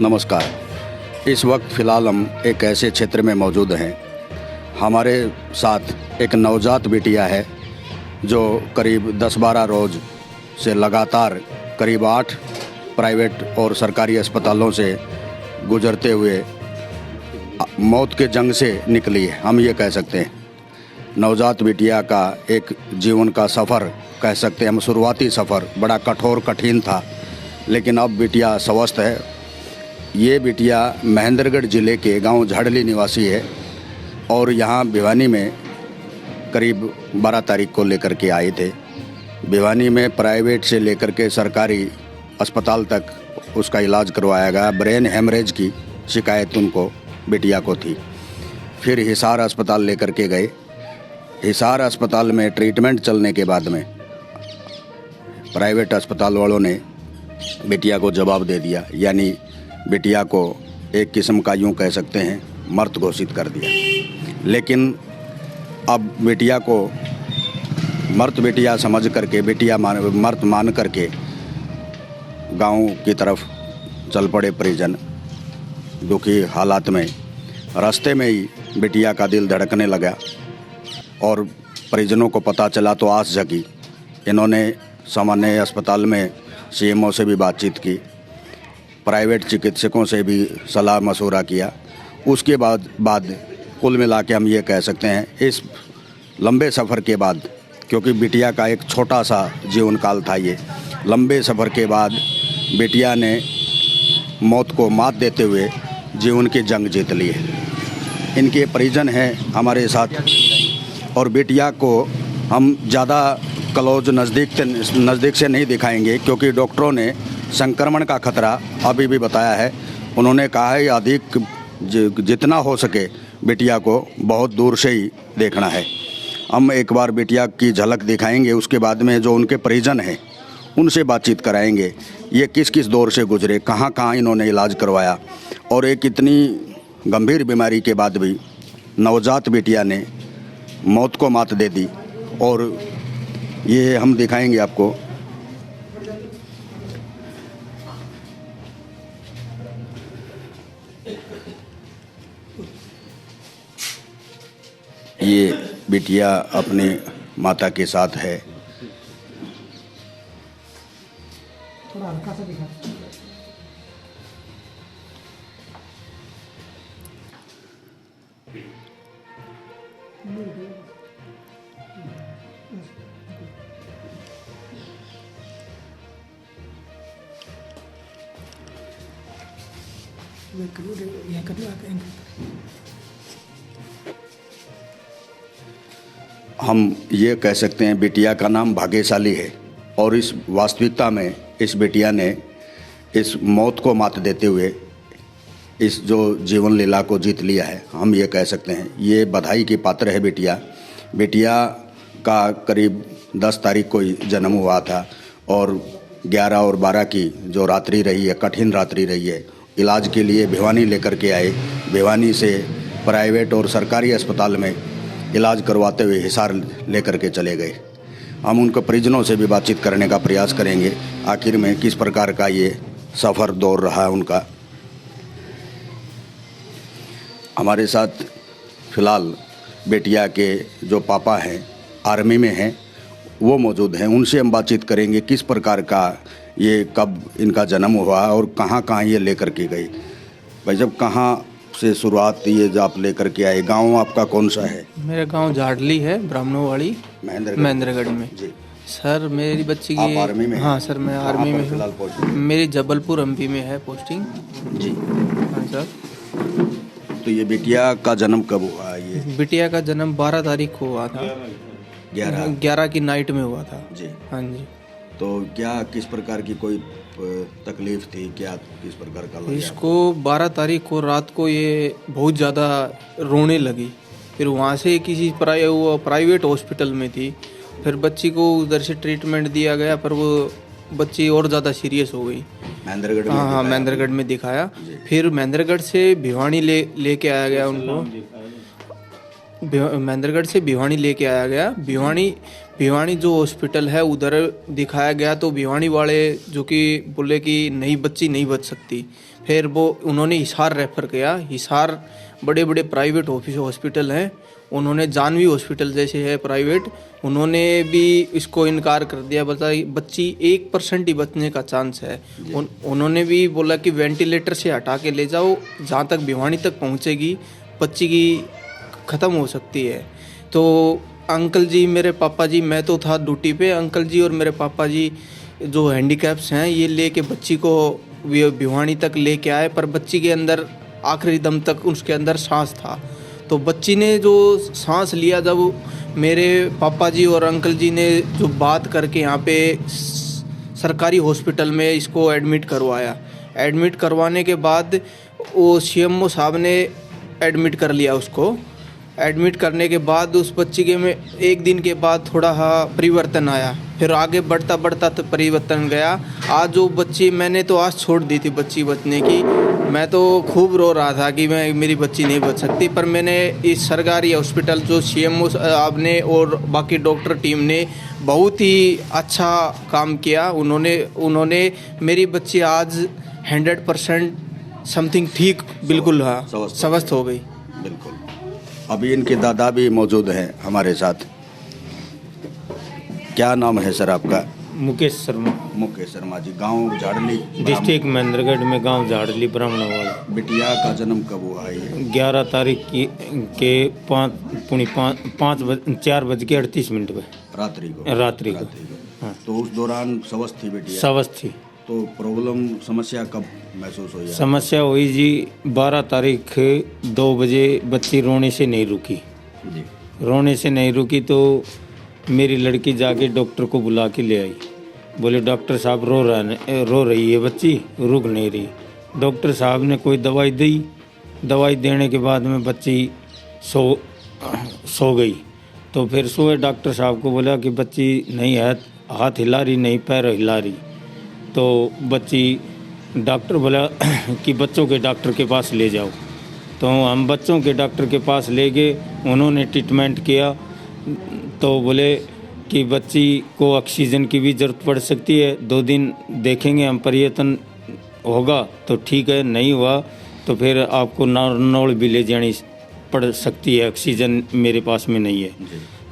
नमस्कार। इस वक्त फ़िलहाल हम एक ऐसे क्षेत्र में मौजूद हैं। हमारे साथ एक नवजात बिटिया है जो करीब 10-12 रोज़ से लगातार करीब 8 प्राइवेट और सरकारी अस्पतालों से गुजरते हुए मौत के जंग से निकली है, हम ये कह सकते हैं। नवजात बिटिया का एक जीवन का सफ़र कह सकते हैं हम। शुरुआती सफ़र बड़ा कठोर कठिन था, लेकिन अब बिटिया स्वस्थ है। ये बिटिया महेंद्रगढ़ ज़िले के गांव झाड़ली निवासी है और यहाँ भिवानी में करीब 12 तारीख को लेकर के आए थे। भिवानी में प्राइवेट से लेकर के सरकारी अस्पताल तक उसका इलाज करवाया गया। ब्रेन हेमरेज की शिकायत उनको बिटिया को थी। फिर हिसार अस्पताल लेकर के गए। हिसार अस्पताल में ट्रीटमेंट चलने के बाद में प्राइवेट अस्पताल वालों ने बिटिया को जवाब दे दिया, यानी बिटिया को एक किस्म का यूँ कह सकते हैं मर्त घोषित कर दिया। लेकिन अब बिटिया को मर्त बिटिया समझ करके मर्त मान करके गांव की तरफ चल पड़े परिजन। दुखी हालात में रास्ते में ही बिटिया का दिल धड़कने लगा और परिजनों को पता चला तो आस जगी। इन्होंने सामान्य अस्पताल में सीएमओ से भी बातचीत की, प्राइवेट चिकित्सकों से भी सलाह मशवरा किया। उसके बाद कुल मिला के हम ये कह सकते हैं, इस लंबे सफ़र के बाद, क्योंकि बिटिया का एक छोटा सा जीवन काल था, ये लंबे सफ़र के बाद बिटिया ने मौत को मात देते हुए जीवन की जंग जीत ली है। इनके परिजन हैं हमारे साथ और बिटिया को हम ज़्यादा क्लोज नज़दीक से नहीं दिखाएंगे, क्योंकि डॉक्टरों ने संक्रमण का खतरा अभी भी बताया है। उन्होंने कहा है अधिक जितना हो सके बिटिया को बहुत दूर से ही देखना है। हम एक बार बिटिया की झलक दिखाएंगे, उसके बाद में जो उनके परिजन हैं उनसे बातचीत कराएंगे। ये किस किस दौर से गुजरे, कहाँ कहाँ इन्होंने इलाज करवाया और एक इतनी गंभीर बीमारी के बाद भी नवजात बिटिया ने मौत को मात दे दी। और ये हम दिखाएंगे आपको। ये बिटिया अपने माता के साथ है। थोड़ा हल्का सा दिखा। हम ये कह सकते हैं बिटिया का नाम भाग्यशाली है और इस वास्तविकता में इस बिटिया ने इस मौत को मात देते हुए इस जो जीवन लीला को जीत लिया है, हम ये कह सकते हैं। ये बधाई की पात्र है बिटिया। बिटिया का करीब 10 तारीख को ही जन्म हुआ था और 11 और 12 की जो रात्रि रही है, कठिन रात्रि रही है। इलाज के लिए भिवानी लेकर के आए। भिवानी से प्राइवेट और सरकारी अस्पताल में इलाज करवाते हुए हिसार लेकर के चले गए। हम उनके परिजनों से भी बातचीत करने का प्रयास करेंगे, आखिर में किस प्रकार का ये सफ़र दौर रहा है उनका। हमारे साथ फ़िलहाल बेटिया के जो पापा हैं, आर्मी में हैं, वो मौजूद हैं। उनसे हम बातचीत करेंगे किस प्रकार का ये, कब इनका जन्म हुआ और कहाँ कहाँ ये लेकर के गई। भाई जब कहाँ से शुरुआत ये जो आप लेकर के आए, गांव आपका कौन सा है? मेरा गांव झाड़ली है, ब्राह्मणवाड़ी, महेंद्रगढ़ में। जी सर, मेरी बच्ची आप की आर्मी में? हाँ सर, मैं आर्मी में फिलहाल हूँ। पोस्टिंग? मेरी जबलपुर एमपी में है पोस्टिंग। जी हाँ सर। तो ये बिटिया का जन्म कब हुआ? ये बिटिया का जन्म 12 तारीख को हुआ था। 11 की नाइट में हुआ था जी। हाँ जी। तो क्या किस प्रकार की कोई तकलीफ थी, क्या किस प्रकार का लगा? इसको 12 तारीख को रात को ये बहुत ज़्यादा रोने लगी। फिर वहाँ से किसी प्राइवेट हॉस्पिटल में थी। फिर बच्ची को उधर से ट्रीटमेंट दिया गया, पर वो बच्ची और ज़्यादा सीरियस हो गई। महेंद्रगढ़ में? हाँ, महेंद्रगढ़ में दिखाया। फिर महेंद्रगढ़ से भिवानी लेके आया गया उनको। महेंद्रगढ़ से भिवानी लेके आया गया। भिवानी जो हॉस्पिटल है उधर दिखाया गया, तो भिवानी वाले जो कि बोले कि नहीं बच्ची नहीं बच सकती। फिर वो उन्होंने हिसार रेफ़र किया। हिसार बड़े बड़े प्राइवेट हॉस्पिटल हैं, उन्होंने जानवी हॉस्पिटल जैसे है प्राइवेट, उन्होंने भी इसको इनकार कर दिया। बताइए बच्ची 1% ही बचने का चांस है। उन्होंने भी बोला कि वेंटिलेटर से हटा के ले जाओ, जहाँ तक भिवानी तक पहुँचेगी बच्ची की ख़त्म हो सकती है। तो अंकल जी, मेरे पापा जी, मैं तो था ड्यूटी पे, अंकल जी और मेरे पापा जी जो हैंडीकैप्स हैं ये लेके बच्ची को भिवानी तक लेके आए, पर बच्ची के अंदर आखिरी दम तक उसके अंदर सांस था। तो बच्ची ने जो सांस लिया, जब मेरे पापा जी और अंकल जी ने जो बात करके यहाँ पे सरकारी हॉस्पिटल में इसको एडमिट करवाया, एडमिट करवाने के बाद वो सीएमओ साहब ने एडमिट कर लिया उसको। एडमिट करने के बाद उस बच्ची के में एक दिन के बाद थोड़ा परिवर्तन आया, फिर आगे बढ़ता बढ़ता तो परिवर्तन गया। आज जो बच्ची, मैंने तो आज छोड़ दी थी बच्ची बचने की, मैं तो खूब रो रहा था कि मेरी बच्ची नहीं बच सकती, पर मैंने इस सरकारी हॉस्पिटल जो सीएमओ साहब ने और बाकी डॉक्टर टीम ने बहुत ही अच्छा काम किया। उन्होंने मेरी बच्ची आज 100% समथिंग ठीक बिल्कुल स्वस्थ हो गई। बिल्कुल। अभी इनके दादा भी मौजूद हैं हमारे साथ। क्या नाम है सर आपका? मुकेश शर्मा। मुकेश शर्मा जी, गांव झाड़ली, डिस्ट्रिक्ट महेंद्रगढ़ में गांव झाड़ली ब्राह्मणवाड़ा। बिटिया का जन्म कब हुआ है ये? 11 तारीख की के 4:38 पे रात्रि को। हाँ। तो उस दौरान स्वस्थ थी बिटिया? स्वस्थ थी। तो प्रॉब्लम, समस्या कब महसूस हुई? समस्या हुई जी 12 तारीख 2 बजे बच्ची रोने से नहीं रुकी जी। रोने से नहीं रुकी तो मेरी लड़की जाके डॉक्टर को बुला के ले आई। बोले डॉक्टर साहब रो रही है बच्ची, रुक नहीं रही। डॉक्टर साहब ने कोई दवाई दी, दवाई देने के बाद में बच्ची सो गई। तो फिर सोए डॉक्टर साहब को बोला कि बच्ची नहीं है, हाथ हिला रही नहीं, पैर हिला रही। तो बच्ची, डॉक्टर बोला कि बच्चों के डॉक्टर के पास ले जाओ। तो हम बच्चों के डॉक्टर के पास ले गए, उन्होंने ट्रीटमेंट किया। तो बोले कि बच्ची को ऑक्सीजन की भी ज़रूरत पड़ सकती है, 2 दिन देखेंगे हम, परिवर्तन होगा तो ठीक है, नहीं हुआ तो फिर आपको नौड़ भी ले जानी पड़ सकती है, ऑक्सीजन मेरे पास में नहीं है।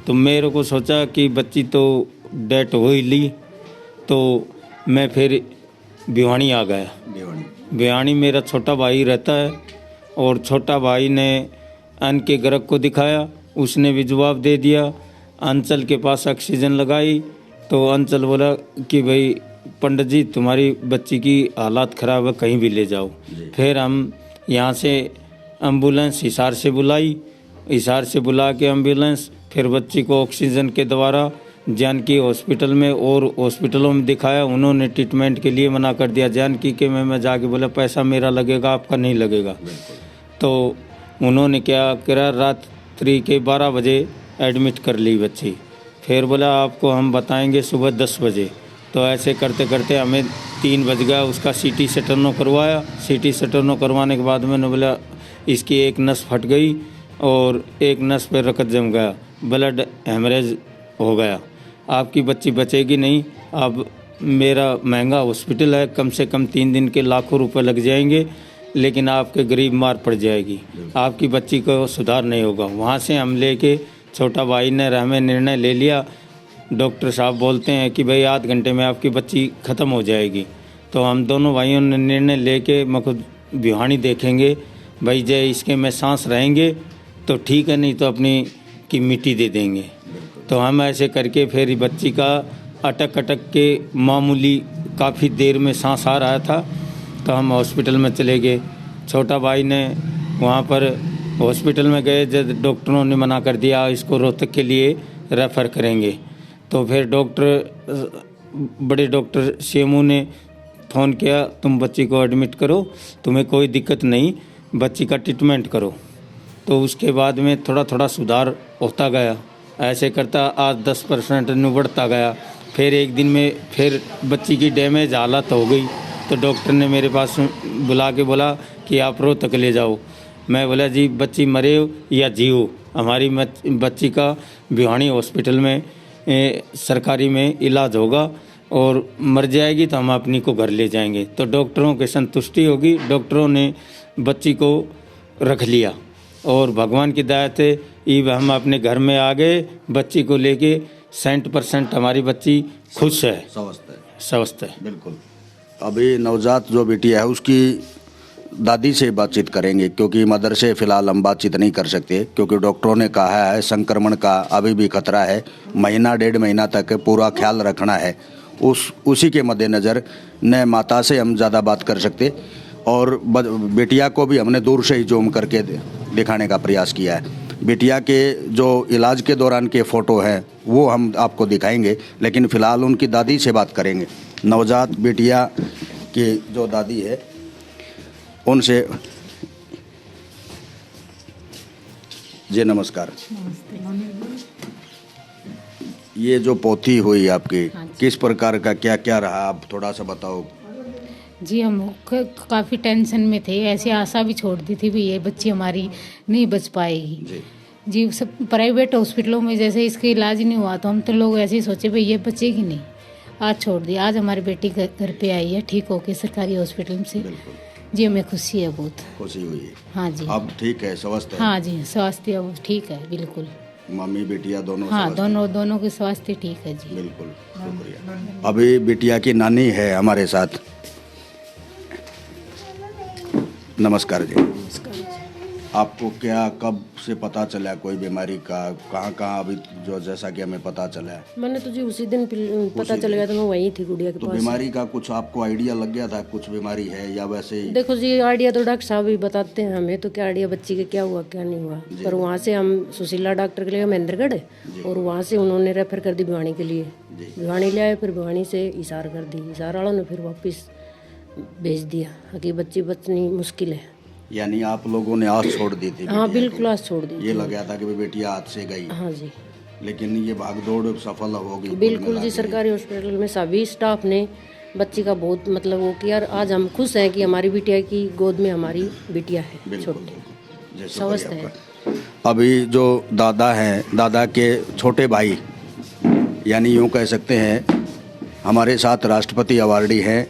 तो मेरे को सोचा कि बच्ची तो डेथ हो ही ली, तो मैं फिर भिवानी आ गया। भिवानी मेरा छोटा भाई रहता है और छोटा भाई ने अन के गर्ग को दिखाया, उसने भी जवाब दे दिया। अंचल के पास ऑक्सीजन लगाई तो अंचल बोला कि भाई पंडित जी तुम्हारी बच्ची की हालात ख़राब है, कहीं भी ले जाओ। फिर हम यहाँ से एम्बुलेंस हिसार से बुलाई, हिसार से बुला के एम्बुलेंस, फिर बच्ची को ऑक्सीजन के द्वारा जानकी हॉस्पिटल में और हॉस्पिटलों में दिखाया। उन्होंने ट्रीटमेंट के लिए मना कर दिया। जानकी के में मैं जाके बोला पैसा मेरा लगेगा, आपका नहीं लगेगा। तो उन्होंने क्या करा, रात्रि के 12 बजे एडमिट कर ली बच्ची। फिर बोला आपको हम बताएंगे सुबह 10 बजे। तो ऐसे करते करते हमें 3 बज गया। उसका सीटी स्टेनो करवाया। सीटी स्टेनो करवाने के बाद मैंने बोला इसकी एक नस फट गई और एक नस पर रक्त जम गया, ब्लड हेमरेज हो गया, आपकी बच्ची बचेगी नहीं। अब मेरा महंगा हॉस्पिटल है, कम से कम 3 दिन के लाखों रुपए लग जाएंगे, लेकिन आपके गरीब मार पड़ जाएगी, आपकी बच्ची को सुधार नहीं होगा। वहाँ से हम लेके छोटा भाई ने हमें निर्णय ले लिया। डॉक्टर साहब बोलते हैं कि भाई 8 घंटे में आपकी बच्ची ख़त्म हो जाएगी। तो हम दोनों भाइयों ने निर्णय लेके मैं खुद भिवानी देखेंगे, भाई जय इसके में सांस रहेंगे तो ठीक है, नहीं तो अपनी की मिट्टी दे देंगे। तो हम ऐसे करके फिर बच्ची का अटक के मामूली काफ़ी देर में सांस आ रहा था, तो हम हॉस्पिटल में चले गए। छोटा भाई ने वहाँ पर हॉस्पिटल में गए, जब डॉक्टरों ने मना कर दिया इसको रोहतक के लिए रेफ़र करेंगे। तो फिर बड़े डॉक्टर सीएमओ ने फ़ोन किया, तुम बच्ची को एडमिट करो, तुम्हें कोई दिक्कत नहीं, बच्ची का ट्रीटमेंट करो। तो उसके बाद में थोड़ा थोड़ा सुधार होता गया। ऐसे करता आज 10% बढ़ता गया। फिर एक दिन में फिर बच्ची की डैमेज हालत हो गई। तो डॉक्टर ने मेरे पास बुला के बोला कि आप रोहतक ले जाओ। मैं बोला जी बच्ची मरे या जियो, हमारी बच्ची का भिवानी हॉस्पिटल में सरकारी में इलाज होगा और मर जाएगी तो हम अपनी को घर ले जाएंगे। तो डॉक्टरों की संतुष्टि होगी। डॉक्टरों ने बच्ची को रख लिया और भगवान की दया से ईब हम अपने घर में आ गए। बच्ची को लेके 100% हमारी बच्ची खुश है, स्वस्थ है। बिल्कुल। अभी नवजात जो बिटिया है उसकी दादी से बातचीत करेंगे, क्योंकि मदर से फिलहाल हम बातचीत नहीं कर सकते, क्योंकि डॉक्टरों ने कहा है संक्रमण का अभी भी खतरा है, महीना 1.5 महीना तक पूरा ख्याल रखना है। उसी के मद्देनज़र न माता से हम ज़्यादा बात कर सकते और बेटिया को भी हमने दूर से ही जूम करके दिखाने का प्रयास किया है। बिटिया के जो इलाज के दौरान के फ़ोटो हैं वो हम आपको दिखाएंगे, लेकिन फ़िलहाल उनकी दादी से बात करेंगे। नवजात बिटिया की जो दादी है उनसे। जी नमस्कार। ये जो पोथी हुई आपकी, किस प्रकार का क्या क्या रहा, आप थोड़ा सा बताओ। जी हम काफ़ी टेंशन में थे, ऐसी आशा भी छोड़ दी थी भी ये बच्ची हमारी नहीं बच पाएगी। जी सब प्राइवेट हॉस्पिटलों में जैसे इसका इलाज नहीं हुआ तो हम तो लोग ऐसे ही सोचे भाई ये बचेगी नहीं, आज छोड़ दिया। आज हमारी बेटी घर पे आई है ठीक होके सरकारी हॉस्पिटल से। जी हमें खुशी है, बहुत खुशी हुई है। हाँ जी। अब ठीक है, स्वस्थ है? हाँ जी स्वास्थ्य अब ठीक है बिल्कुल। मम्मी बिटिया दोनों? हाँ दोनों के स्वास्थ्य ठीक है जी। बिल्कुल, शुक्रिया। अभी बिटिया की नानी है हमारे साथ। नमस्कार जी। आपको क्या कब से पता चला कोई बीमारी का, कहाँ अभी जो जैसा कि हमें पता चला है? मैंने तो जी उसी दिन पता चल गया था, मैं वहीं थी गुड़िया के तो पास। बीमारी का कुछ आपको आइडिया लग गया था कुछ बीमारी है या वैसे ही? देखो जी आइडिया तो डॉक्टर साहब ही बताते हैं हमें, तो क्या आइडिया बच्ची के क्या हुआ क्या नहीं हुआ। पर वहाँ से हम सुशीला डॉक्टर के लिए महेंद्रगढ़ और वहाँ से उन्होंने रेफर कर दी भिवानी के लिए। भिवानी ले आए, फिर भिवानी से इशार कर दी, इशार वालों ने फिर वापस भेज दिया कि बच्ची बचनी मुश्किल है। यानी आप लोगों ने आस छोड़ दी थी? हाँ बिल्कुल आस छोड़ दी। ये लग गया था कि बेटिया हाथ से गई। हाँ जी। लेकिन ये भागदौड़ सफल होगी? बिल्कुल जी, सरकारी हॉस्पिटल में सभी स्टाफ ने बच्ची का बहुत मतलब वो किया। आज हम खुश हैं कि हमारी बिटिया की गोद में हमारी बिटिया है छोटी, स्वस्थ है। अभी जो दादा हैं, दादा के छोटे भाई यानी यूँ कह सकते हैं हमारे साथ राष्ट्रपति अवार्डी हैं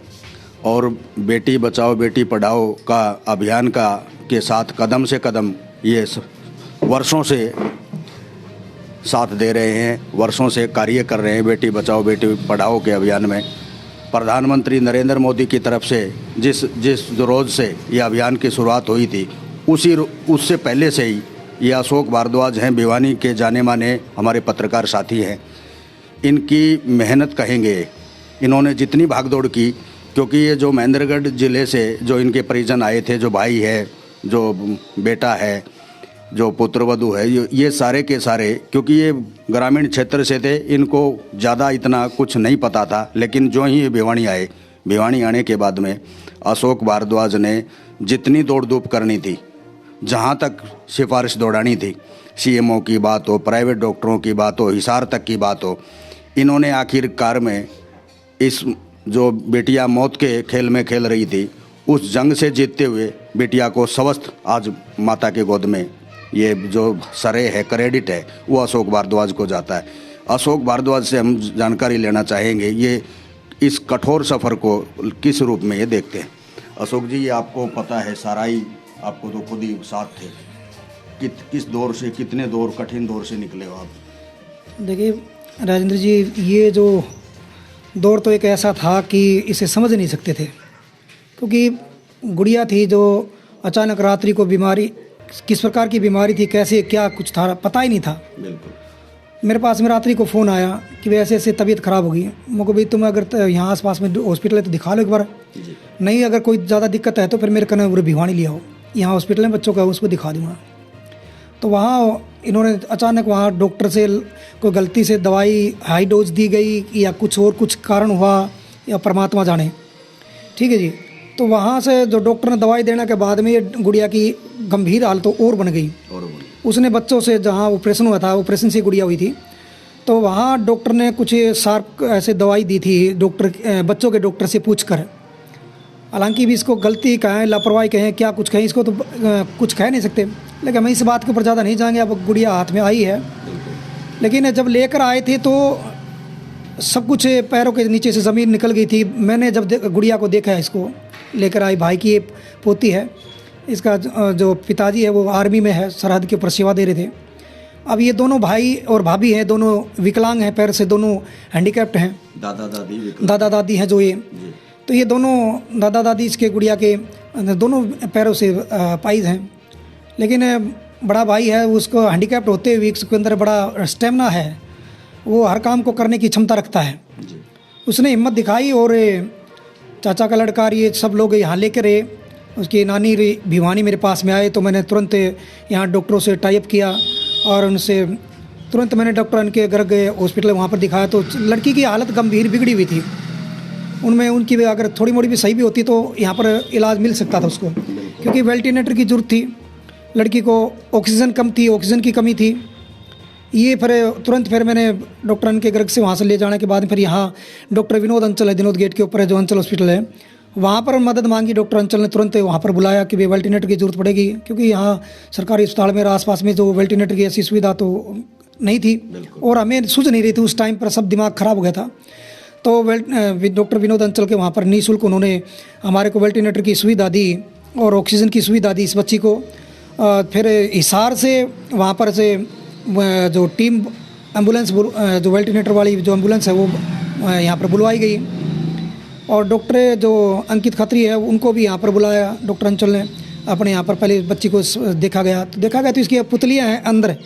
और बेटी बचाओ बेटी पढ़ाओ का अभियान का के साथ कदम से कदम ये वर्षों से साथ दे रहे हैं, वर्षों से कार्य कर रहे हैं बेटी बचाओ बेटी पढ़ाओ के अभियान में। प्रधानमंत्री नरेंद्र मोदी की तरफ से जिस रोज़ से ये अभियान की शुरुआत हुई थी उससे पहले से ही ये अशोक भारद्वाज हैं, भिवानी के जाने माने हमारे पत्रकार साथी हैं। इनकी मेहनत कहेंगे, इन्होंने जितनी भागदौड़ की, क्योंकि ये जो महेंद्रगढ़ ज़िले से जो इनके परिजन आए थे, जो भाई है, जो बेटा है, जो पुत्रवधू है, ये सारे के सारे, क्योंकि ये ग्रामीण क्षेत्र से थे, इनको ज़्यादा इतना कुछ नहीं पता था। लेकिन जो ही ये भिवानी आए, भिवानी आने के बाद में अशोक भारद्वाज ने जितनी दौड़ धूप करनी थी, जहाँ तक सिफारिश दौड़ानी थी, सीएमओ की बात हो, प्राइवेट डॉक्टरों की बात हो, हिसार तक की बात हो, इन्होंने आखिरकार में इस जो बेटियां मौत के खेल में खेल रही थी उस जंग से जीतते हुए बेटिया को स्वस्थ आज माता के गोद में, ये जो सरे है, क्रेडिट है, वो अशोक भारद्वाज को जाता है। अशोक भारद्वाज से हम जानकारी लेना चाहेंगे ये इस कठोर सफ़र को किस रूप में ये देखते हैं। अशोक जी, ये आपको पता है सारा ही, आपको तो खुद ही साथ थे, किस दौर से, कितने दौर, कठिन दौर से निकले हो आप? देखिए राजेंद्र जी, ये जो दौर तो एक ऐसा था कि इसे समझ नहीं सकते थे, क्योंकि गुड़िया थी जो अचानक रात्रि को बीमारी, किस प्रकार की बीमारी थी, कैसे क्या कुछ था, पता ही नहीं था। बिल्कुल। मेरे पास में रात्रि को फ़ोन आया कि वैसे ऐसे तबीयत ख़राब हो गई। मुझको भाई तुम अगर यहाँ आसपास में हॉस्पिटल है तो दिखा लो एक बार, नहीं अगर कोई ज़्यादा दिक्कत है तो फिर मेरे कहना भिवानी लिया हो, यहाँ हॉस्पिटल में बच्चों का उसको दिखा दूँगा। तो वहाँ इन्होंने अचानक वहाँ डॉक्टर से कोई गलती से दवाई हाई डोज दी गई या कुछ और कुछ कारण हुआ या परमात्मा जाने, ठीक है जी। तो वहाँ से जो डॉक्टर ने दवाई देने के बाद में ये गुड़िया की गंभीर हालत तो और बन गई। उसने बच्चों से, जहाँ ऑपरेशन हुआ था, ऑपरेशन से गुड़िया हुई थी, तो वहाँ डॉक्टर ने कुछ शार्प ऐसे दवाई दी थी, डॉक्टर बच्चों के डॉक्टर से पूछकर हालांकि भी इसको गलती कहें, लापरवाही कहें, क्या कुछ कहें, इसको तो कुछ कह नहीं सकते, लेकिन हम इस बात के ऊपर ज़्यादा नहीं जाएंगे। अब गुड़िया हाथ में आई है, लेकिन जब लेकर आए थे तो सब कुछ पैरों के नीचे से ज़मीन निकल गई थी। मैंने जब गुड़िया को देखा, इसको लेकर आई, भाई की ये पोती है, इसका जो पिताजी है वो आर्मी में है, सरहद के ऊपर सेवा दे रहे थे। अब ये दोनों भाई और भाभी हैं, दोनों विकलांग हैं, पैर से दोनों हैंडीकैप्ड हैं, दादा दादी हैं जो ये। तो ये दोनों दादा दादी इसके गुड़िया के दोनों पैरों से पाइज हैं, लेकिन बड़ा भाई है, उसको हैंडीकैप्ड होते हुए उसके अंदर बड़ा स्टेमिना है, वो हर काम को करने की क्षमता रखता है। उसने हिम्मत दिखाई और चाचा का लड़का ये सब लोग यहाँ लेकर रहे। उसकी नानी भिवानी मेरे पास में आए तो मैंने तुरंत यहाँ डॉक्टरों से टाइप किया और उनसे तुरंत मैंने डॉक्टर के घर गए, हॉस्पिटल वहाँ पर दिखाया। तो लड़की की हालत गंभीर बिगड़ी हुई थी, उनमें उनकी अगर थोड़ी मोड़ी भी सही भी होती तो यहाँ पर इलाज मिल सकता था उसको, क्योंकि वेंटिलेटर की ज़रूरत थी। लड़की को ऑक्सीजन कम थी, ऑक्सीजन की कमी थी। ये फिर तुरंत फिर मैंने डॉक्टर के घर से वहाँ से ले जाने के बाद फिर यहाँ डॉक्टर विनोद अंचल है, विनोद गेट के ऊपर है जो अंचल हॉस्पिटल है, वहाँ पर मदद मांगी। डॉक्टर अंचल ने तुरंत वहाँ पर बुलाया कि वेंटिलेटर की ज़रूरत पड़ेगी, क्योंकि यहाँ सरकारी अस्पताल में आसपास में जो वेंटिलेटर की ऐसी सुविधा तो नहीं थी और हमें सूझ नहीं रही थी उस टाइम पर, सब दिमाग ख़राब हो गया था। तो डॉक्टर विनोद अंचल के वहाँ पर निःशुल्क उन्होंने हमारे को वेंटिलेटर की सुविधा दी और ऑक्सीजन की सुविधा दी इस बच्ची को। फिर हिसार से वहाँ पर से जो टीम एम्बुलेंस जो वेंटिलेटर वाली जो एम्बुलेंस है वो यहाँ पर बुलवाई गई और डॉक्टर जो अंकित खत्री है उनको भी यहाँ पर बुलाया। डॉक्टर अंचल ने अपने यहाँ पर पहले बच्ची को देखा गया तो इसकी पुतलियाँ हैं, अंदर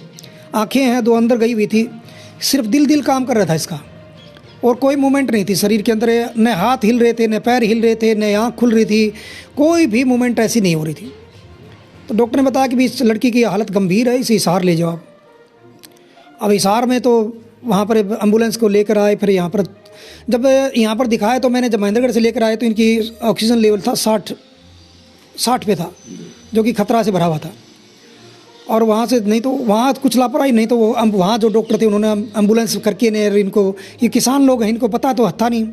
आँखें हैं, दो अंदर गई हुई थी, सिर्फ दिल काम कर रहा था इसका और कोई मूवमेंट नहीं थी शरीर के अंदर, न हाथ हिल रहे थे, न पैर हिल रहे थे, न आँख खुल रही थी, कोई भी मूवमेंट ऐसी नहीं हो रही थी। तो डॉक्टर ने बताया कि भी इस लड़की की हालत गंभीर है, इसे हिसार ले जाओ। अब हिसार में तो वहाँ पर एम्बुलेंस को लेकर आए, फिर यहाँ पर जब यहाँ पर दिखाया तो मैंने जब महेंद्रगढ़ से लेकर आए तो इनकी ऑक्सीजन लेवल था 60 पे था, जो कि खतरा से भरा हुआ था। और वहाँ से नहीं तो वहाँ कुछ लापरवाही, नहीं तो वो वहाँ जो डॉक्टर थे उन्होंने एम्बुलेंस करके ने इनको, ये किसान लोग हैं, इनको पता तो था नहीं,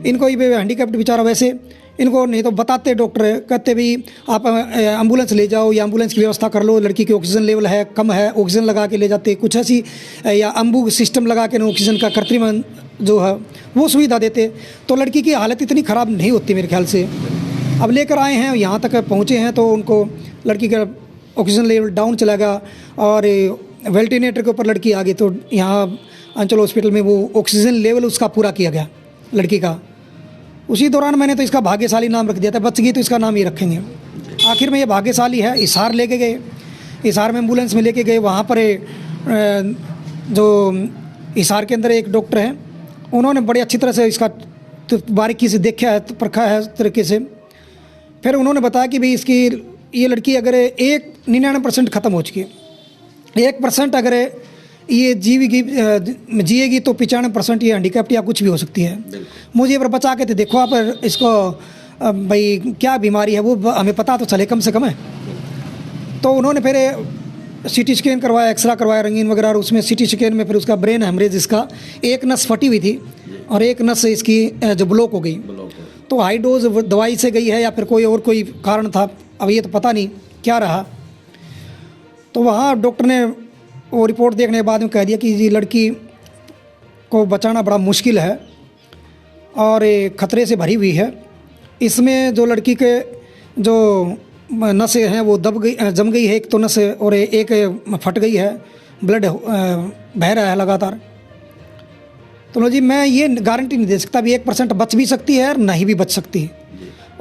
इनको ये हैंडीकैप्ड बेचारा, वैसे इनको नहीं तो बताते डॉक्टर, कहते भी आप एम्बुलेंस ले जाओ या एम्बुलेंस की व्यवस्था कर लो, लड़की की ऑक्सीजन लेवल है कम है, ऑक्सीजन लगा के ले जाते, कुछ ऐसी या अम्बू सिस्टम लगा के ऑक्सीजन का कृत्रिम जो है वो सुविधा देते, तो लड़की की हालत इतनी ख़राब नहीं होती मेरे ख्याल से। अब लेकर आए हैं, यहाँ तक पहुँचे हैं तो उनको लड़की का ऑक्सीजन लेवल डाउन चला गया और वेंटिलेटर के ऊपर लड़की आ गई। तो यहाँ अंचल हॉस्पिटल में वो ऑक्सीजन लेवल उसका पूरा किया गया लड़की का। उसी दौरान मैंने तो इसका भाग्यशाली नाम रख दिया था, बच गई तो इसका नाम ही रखेंगे। आखिर में ये भाग्यशाली है। हिसार लेके गए, हिसार में एम्बुलेंस में लेके गए, वहाँ पर जो हिसार के अंदर एक डॉक्टर हैं, उन्होंने बड़ी अच्छी तरह से इसका बारीकी से देखा है, परखा है तरीके से। फिर उन्होंने बताया कि भाई इसकी ये लड़की अगर 99% ख़त्म हो चुकी है, 1% अगर ये जिएगी तो 95% ये हैंडीकैप्ट या कुछ भी हो सकती है। मुझे पर बचा के तो देखो आप इसको, भाई क्या बीमारी है वो हमें पता तो चले कम से कम है। तो उन्होंने फिर सीटी स्कैन करवाया, एक्सरा करवाया रंगीन वगैरह, और उसमें सीटी स्कैन में फिर उसका ब्रेन हेमरेज, इसका एक नस फटी हुई थी और एक नस इसकी जो ब्लॉक हो गई। तो हाई डोज दवाई से गई है या फिर कोई कारण था, अब ये तो पता नहीं क्या रहा। तो वहाँ डॉक्टर ने वो रिपोर्ट देखने के बाद में कह दिया कि ये लड़की को बचाना बड़ा मुश्किल है और ख़तरे से भरी हुई है। इसमें जो लड़की के जो नसें हैं वो जम गई है, एक तो नस और एक फट गई है, ब्लड बह रहा है लगातार। तो लो जी, मैं ये गारंटी नहीं दे सकता भी 1% बच भी सकती है और नहीं भी बच सकती है,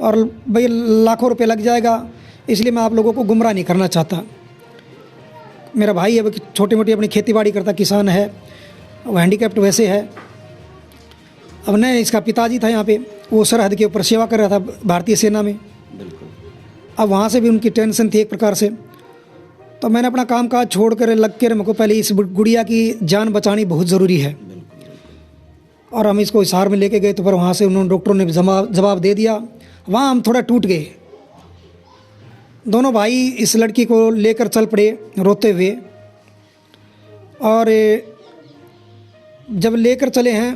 और भाई लाखों रुपए लग जाएगा, इसलिए मैं आप लोगों को गुमराह नहीं करना चाहता। मेरा भाई है, छोटी मोटी अपनी खेती बाड़ी करता, किसान है, वो हैंडीकैप्ट वैसे है। अब नहीं, इसका पिताजी था यहाँ पे, वो सरहद के ऊपर सेवा कर रहा था भारतीय सेना में। अब वहाँ से भी उनकी टेंशन थी एक प्रकार से। तो मैंने अपना काम काज छोड़ कर लग कर मेरे को पहले इस गुड़िया की जान बचानी बहुत ज़रूरी है, और हम इसको हिसार में लेके गए। तो फिर वहाँ से उन्होंने डॉक्टरों ने जवाब दे दिया। वहाँ हम थोड़ा टूट गए, दोनों भाई इस लड़की को लेकर चल पड़े रोते हुए, और जब लेकर चले हैं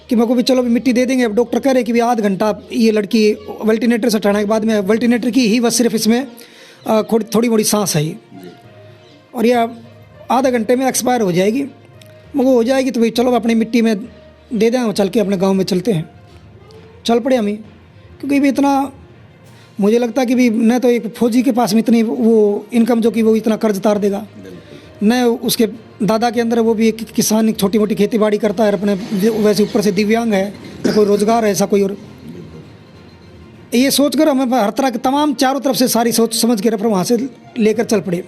कि मेरे को भी चलो भी मिट्टी दे देंगे। अब डॉक्टर कह रहे कि भी आध घंटा ये लड़की वेंटिलेटर से हटाने के बाद में वेंटिलेटर की ही बस सिर्फ इसमें थोड़ी मोड़ी सांस है ये, और यह आधा घंटे में एक्सपायर हो जाएगी। मगर हो जाएगी तो भाई चलो अपनी मिट्टी में दे दें, चल के अपने गांव में चलते हैं। चल पड़े हमें, क्योंकि भी इतना मुझे लगता है कि भी न तो एक फौजी के पास में इतनी वो इनकम जो कि वो इतना कर्ज उतार देगा, न उसके दादा के अंदर वो भी एक किसान छोटी मोटी खेती बाड़ी करता है अपने, वैसे ऊपर से दिव्यांग है, तो कोई रोजगार है ऐसा कोई। और ये सोच कर हमें हर तरह के तमाम चारों तरफ से सारी सोच समझ के फिर वहाँ से लेकर चल पड़े।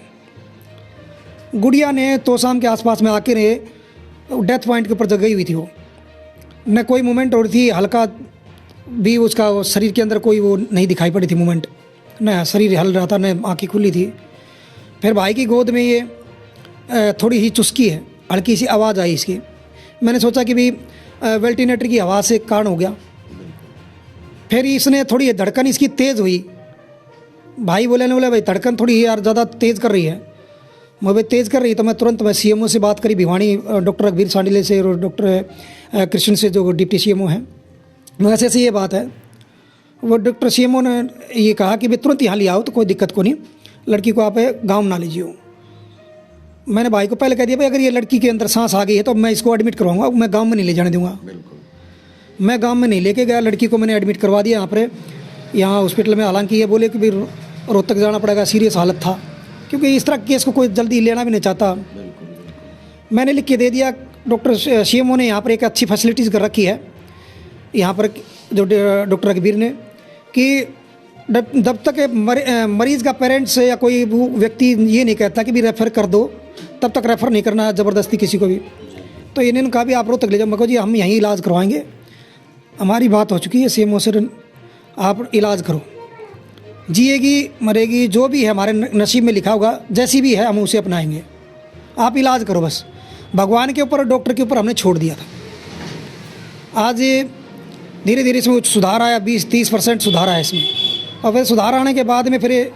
गुड़िया ने तो शाम के आसपास में आके डेथ पॉइंट के ऊपर जगह हुई थी, वो न कोई मूवमेंट हो रही थी, हल्का भी उसका शरीर के अंदर कोई वो नहीं दिखाई पड़ी थी मूवमेंट, न शरीर हिल रहा था न आँखें खुली थी। फिर भाई की गोद में ये थोड़ी ही चुस्की है, हल्की सी आवाज़ आई इसकी। मैंने सोचा कि भी वेंटिलेटर की आवाज़ से कारण हो गया। फिर इसने थोड़ी धड़कन इसकी तेज़ हुई। भाई बोले भाई धड़कन थोड़ी यार ज़्यादा तेज़ कर रही है। मैं भाई तेज़ कर रही तो मैं तुरंत CMO से बात करी, भिवानी डॉक्टर अकबीर सांडिले से और डॉक्टर कृष्ण से जो डिप्टी CMO हैं। वैसे ऐसी ये बात है, वो डॉक्टर CMO ने ये कहा कि भाई तुरंत यहाँ ले आओ, तो कोई दिक्कत को नहीं, लड़की को आप गाँव ना लीजिए। मैंने भाई को पहले कह दिया भाई अगर ये लड़की के अंदर सांस आ गई है तो मैं इसको एडमिट करवाऊंगा, मैं गांव में नहीं ले जाने दूंगा। मैं गांव में नहीं लेके गया, लड़की को मैंने एडमिट करवा दिया यहाँ हॉस्पिटल में। हालांकि ये बोले कि भी रोहतक जाना पड़ेगा, सीरियस हालत था, क्योंकि इस तरह केस को कोई जल्दी लेना भी नहीं चाहता। मैंने लिख के दे दिया। डॉक्टर CMO ने यहाँ पर एक अच्छी फैसिलिटीज़ कर रखी है यहाँ पर जो डॉक्टर अकबीर ने, कि जब तक मरीज़ का पेरेंट्स या कोई व्यक्ति ये नहीं कहता कि भी रेफ़र कर दो, तब तक रेफ़र नहीं करना ज़बरदस्ती किसी को भी। तो इन्होंने कहा भी आप रोहतक ले जाओ। मैं कहा जी हम यहीं इलाज करवाएंगे, हमारी बात हो चुकी है CMO से, आप इलाज करो, जिएगी मरेगी जो भी है हमारे नसीब में लिखा होगा, जैसी भी है हम उसे अपनाएंगे, आप इलाज करो बस। भगवान के ऊपर और डॉक्टर के ऊपर हमने छोड़ दिया था। आज धीरे धीरे इसमें सुधार आया, 20-30% सुधार आया इसमें। और फिर सुधार आने के बाद में फिर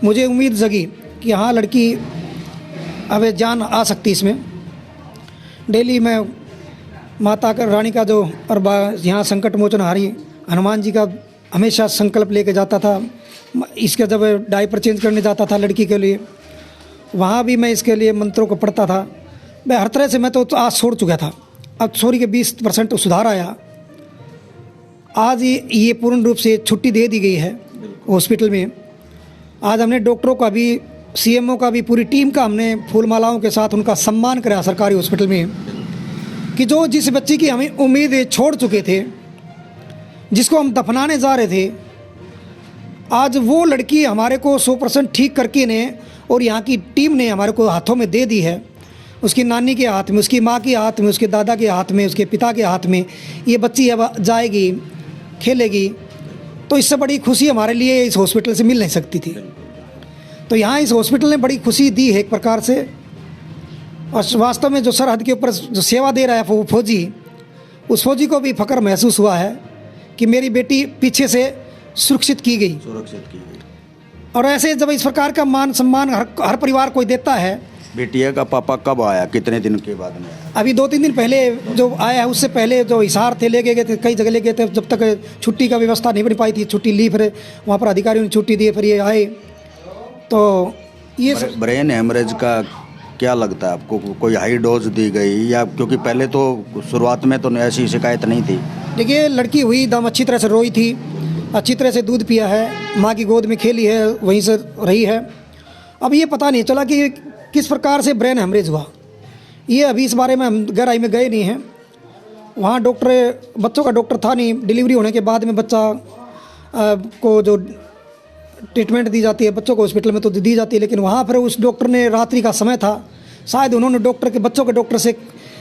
मुझे उम्मीद जगी कि हाँ लड़की अब जान आ सकती इसमें। डेली मैं माता का रानी का जो और यहाँ संकट मोचन हारी हनुमान जी का हमेशा संकल्प लेके जाता था। इसके जब डायपर चेंज करने जाता था लड़की के लिए, वहाँ भी मैं इसके लिए मंत्रों को पढ़ता था। मैं हर तरह से मैं तो आज छोड़ चुका था। अब छोरी के 20% सुधार आया। आज ये पूर्ण रूप से छुट्टी दे दी गई है हॉस्पिटल में। आज हमने डॉक्टरों का भी, CMO का भी, पूरी टीम का हमने फूल मालाओं के साथ उनका सम्मान करा सरकारी हॉस्पिटल में, कि जो जिस बच्ची की हमें उम्मीद छोड़ चुके थे, जिसको हम दफनाने जा रहे थे, आज वो लड़की हमारे को 100% ठीक करके ने और यहाँ की टीम ने हमारे को हाथों में दे दी है। उसकी नानी के हाथ में, उसकी माँ के हाथ में, उसके दादा के हाथ में, उसके पिता के हाथ में ये बच्ची अब जाएगी, खेलेगी। तो इससे बड़ी खुशी हमारे लिए इस हॉस्पिटल से मिल नहीं सकती थी। तो यहाँ इस हॉस्पिटल ने बड़ी खुशी दी है एक प्रकार से। और वास्तव में जो सरहद के ऊपर जो सेवा दे रहा है वो फौजी, उस फौजी को भी फ़ख्र महसूस हुआ है कि मेरी बेटी पीछे से सुरक्षित की गई। और ऐसे जब इस प्रकार का मान सम्मान हर परिवार को देता है। बेटिया का पापा कब आया, कितने दिन के बाद में? अभी 2-3 दिन पहले जो आया है, उससे पहले जो हिसार थे ले गए थे, कई जगह ले गए थे। जब तक छुट्टी का व्यवस्था नहीं बन पाई थी, छुट्टी ली, फिर वहाँ पर अधिकारियों ने छुट्टी दी, फिर ये आए। तो ये ब्रेन हेमरेज का क्या लगता है आपको? कोई हाई डोज दी गई या? क्योंकि पहले तो शुरुआत में तो ऐसी शिकायत नहीं थी। देखिए लड़की हुई दम अच्छी तरह से रोई थी, अच्छी तरह से दूध पिया है, माँ की गोद में खेली है, वहीं से रही है। अब ये पता नहीं चला कि किस प्रकार से ब्रेन हेमरेज हुआ। ये अभी इस बारे में हम गहराई में गए नहीं हैं। वहाँ डॉक्टर, बच्चों का डॉक्टर था नहीं। डिलीवरी होने के बाद में बच्चा को जो ट्रीटमेंट दी जाती है बच्चों को हॉस्पिटल में तो दी जाती है, लेकिन वहाँ पर उस डॉक्टर ने, रात्रि का समय था, शायद उन्होंने बच्चों के डॉक्टर से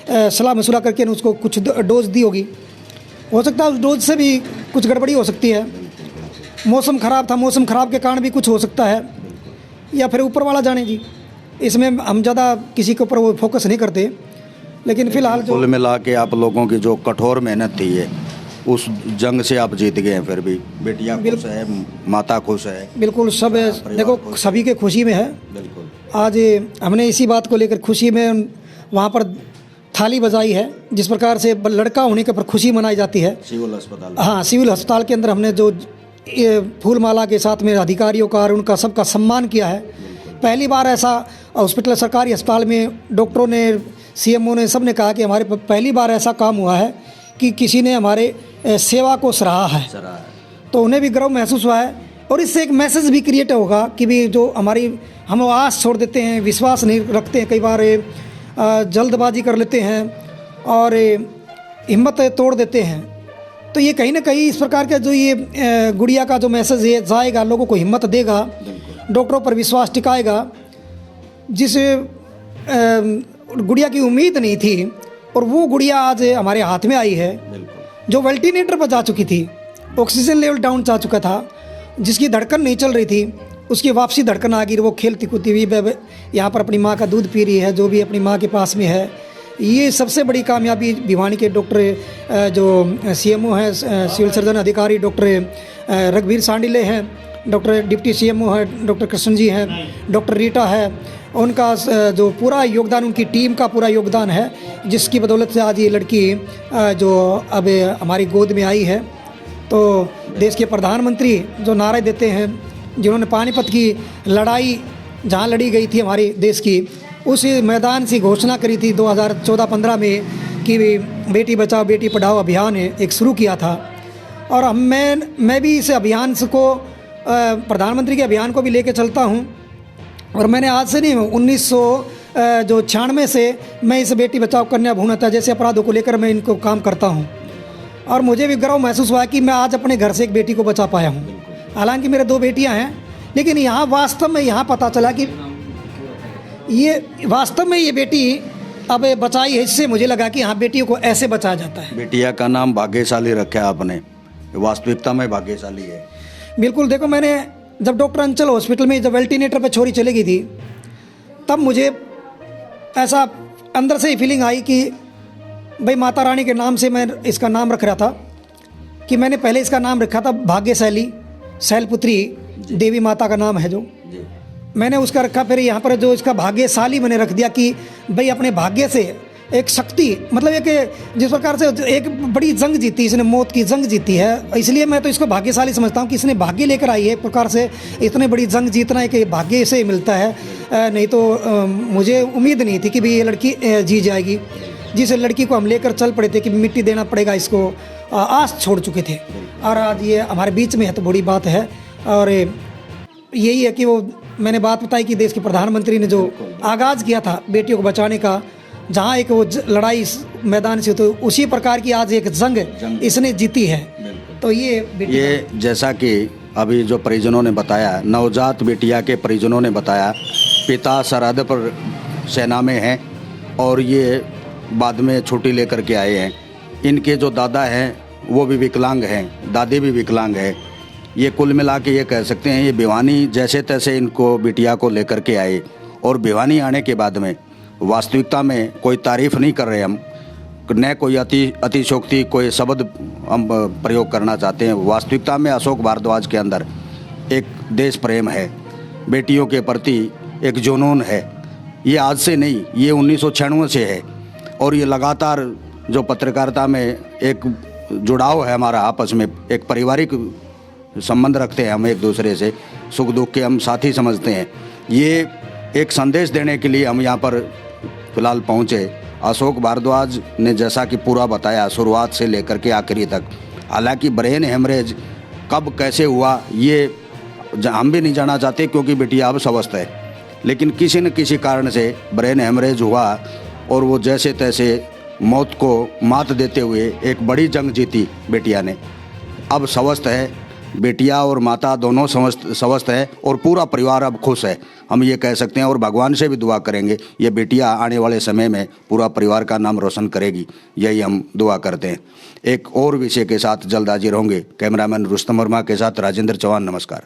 सलाह मशुरा करके उसको कुछ डोज दी होगी। हो सकता है उस डोज से भी कुछ गड़बड़ी हो सकती है। मौसम ख़राब था, मौसम ख़राब के कारण भी कुछ हो सकता है, या फिर ऊपर वाला जाने जी। इसमें हम ज़्यादा किसी के ऊपर वो फोकस नहीं करते। लेकिन फ़िलहाल जो कुल मिला के आप लोगों की जो कठोर मेहनत थी है, उस जंग से आप जीत गए हैं। फिर भी बेटियां खुश है, माता खुश है, बिल्कुल सब देखो सभी के खुशी में है। बिल्कुल। आज हमने इसी बात को लेकर खुशी में वहाँ पर थाली बजाई है, जिस प्रकार से लड़का होने के पर खुशी मनाई जाती है सिविल अस्पताल। हाँ, सिविल अस्पताल के अंदर हमने जो ये फूलमाला के साथ में अधिकारियों का और उनका सबका सम्मान किया है। पहली बार ऐसा हॉस्पिटल, सरकारी अस्पताल में डॉक्टरों ने, सीएमओ ने, सब ने कहा कि हमारे पहली बार ऐसा काम हुआ है कि किसी ने हमारे सेवा को सराहा है, तो उन्हें भी गर्व महसूस हुआ है। और इससे एक मैसेज भी क्रिएट होगा कि भी जो हम आस छोड़ देते हैं, विश्वास नहीं रखते हैं, कई बार जल्दबाजी कर लेते हैं और हिम्मत तोड़ देते हैं, तो ये कहीं ना कहीं इस प्रकार का जो ये गुड़िया का जो मैसेज है जाएगा, लोगों को हिम्मत देगा, डॉक्टरों पर विश्वास टिकाएगा। जिस गुड़िया की उम्मीद नहीं थी और वो गुड़िया आज हमारे हाथ में आई है, जो वेंटिलेटर पर जा चुकी थी, ऑक्सीजन लेवल डाउन जा चुका था, जिसकी धड़कन नहीं चल रही थी, उसकी वापसी धड़कन आ गई, वो खेलती कूदती हुई यहाँ पर अपनी माँ का दूध पी रही है, जो भी अपनी माँ के पास में है। ये सबसे बड़ी कामयाबी भिवानी के डॉक्टर जो सीएमओ हैं, सिविल सर्जन अधिकारी डॉक्टर रघुवीर सांडिले हैं, डॉक्टर डिप्टी सीएमओ है डॉक्टर कृष्ण जी हैं, डॉक्टर रीटा है, उनका जो पूरा योगदान, उनकी टीम का पूरा योगदान है, जिसकी बदौलत से आज ये लड़की जो अब हमारी गोद में आई है। तो देश के प्रधानमंत्री जो नारे देते हैं, जिन्होंने पानीपत की लड़ाई जहाँ लड़ी गई थी हमारे देश की, उस मैदान से घोषणा करी थी 2014-15 में कि बेटी बचाओ बेटी पढ़ाओ अभियान एक शुरू किया था। और मैं भी इस अभियान को, प्रधानमंत्री के अभियान को भी लेके चलता हूँ। और मैंने आज से नहीं, 1996 से मैं इस बेटी बचाओ कन्या भ्रूण हत्या जैसे अपराधों को लेकर मैं इनको काम करता हूँ। और मुझे भी गर्व महसूस हुआ कि मैं आज अपने घर से एक बेटी को बचा पाया हूँ। हालांकि मेरे 2 बेटियाँ हैं, लेकिन यहाँ वास्तव में यहाँ पता चला कि ये वास्तव में ये बेटी अब बचाई है। इससे मुझे लगा कि हाँ, बेटियों को ऐसे बचाया जाता है। बेटिया का नाम भाग्यशाली रखा आपने, वास्तविकता में भाग्यशाली है। बिल्कुल। देखो, मैंने जब डॉक्टर अंचल हॉस्पिटल में जब वेंटिलेटर पे छोरी चली गई थी, तब मुझे ऐसा अंदर से ही फीलिंग आई कि भाई माता रानी के नाम से मैं इसका नाम रख रहा था, कि मैंने पहले इसका नाम रखा था भाग्यशाली, शैलपुत्री देवी माता का नाम है जो मैंने उसका रखा। फिर यहाँ पर जो इसका भाग्यशाली मैंने रख दिया कि भाई अपने भाग्य से एक शक्ति, मतलब एक जिस प्रकार से एक बड़ी जंग जीती, इसने मौत की जंग जीती है, इसलिए मैं तो इसको भाग्यशाली समझता हूँ कि इसने भाग्य लेकर आई है। एक प्रकार से इतने बड़ी जंग जीतना है कि भाग्य से मिलता है, नहीं तो मुझे उम्मीद नहीं थी कि भाई ये लड़की जी जाएगी। जिस लड़की को हम लेकर चल पड़े थे कि मिट्टी देना पड़ेगा इसको, आस छोड़ चुके थे, और आज ये हमारे बीच में है, तो बड़ी बात है। और यही है कि वो मैंने बात बताई कि देश के प्रधानमंत्री ने जो आगाज़ किया था बेटियों को बचाने का, जहाँ एक वो लड़ाई मैदान से, तो उसी प्रकार की आज एक जंग इसने जीती है। तो ये जैसा कि अभी जो परिजनों ने बताया, नवजात बेटिया के परिजनों ने बताया, पिता सरहद पर सेना में हैं और ये बाद में छुट्टी लेकर के आए हैं। इनके जो दादा हैं वो भी विकलांग हैं, दादी भी विकलांग है। ये कुल मिला के ये कह सकते हैं, ये भिवानी जैसे तैसे इनको बिटिया को लेकर के आए, और भिवानी आने के बाद में वास्तविकता में कोई तारीफ़ नहीं कर रहे हम, न कोई अतिशोक्ति कोई शब्द हम प्रयोग करना चाहते हैं। वास्तविकता में अशोक भारद्वाज के अंदर एक देश प्रेम है, बेटियों के प्रति एक जुनून है। ये आज से नहीं, ये 1996 से है, और ये लगातार जो पत्रकारिता में एक जुड़ाव है हमारा, आपस में एक पारिवारिक संबंध रखते हैं हम एक दूसरे से, सुख दुख के हम साथी समझते हैं। ये एक संदेश देने के लिए हम यहाँ पर फिलहाल पहुँचे। अशोक भारद्वाज ने जैसा कि पूरा बताया शुरुआत से लेकर के आखिरी तक, हालांकि ब्रेन हेमरेज कब कैसे हुआ ये हम भी नहीं जानना चाहते, क्योंकि बेटिया अब स्वस्थ है, लेकिन किसी न किसी कारण से ब्रेन हेमरेज हुआ और वो जैसे तैसे मौत को मात देते हुए एक बड़ी जंग जीती बेटिया ने। अब स्वस्थ है, बेटिया और माता दोनों स्वस्थ है और पूरा परिवार अब खुश है, हम ये कह सकते हैं। और भगवान से भी दुआ करेंगे ये बेटिया आने वाले समय में पूरा परिवार का नाम रोशन करेगी, यही हम दुआ करते हैं। एक और विषय के साथ जल्द हाजिर होंगे। कैमरामैन रुस्तम वर्मा के साथ राजेंद्र चौहान, नमस्कार।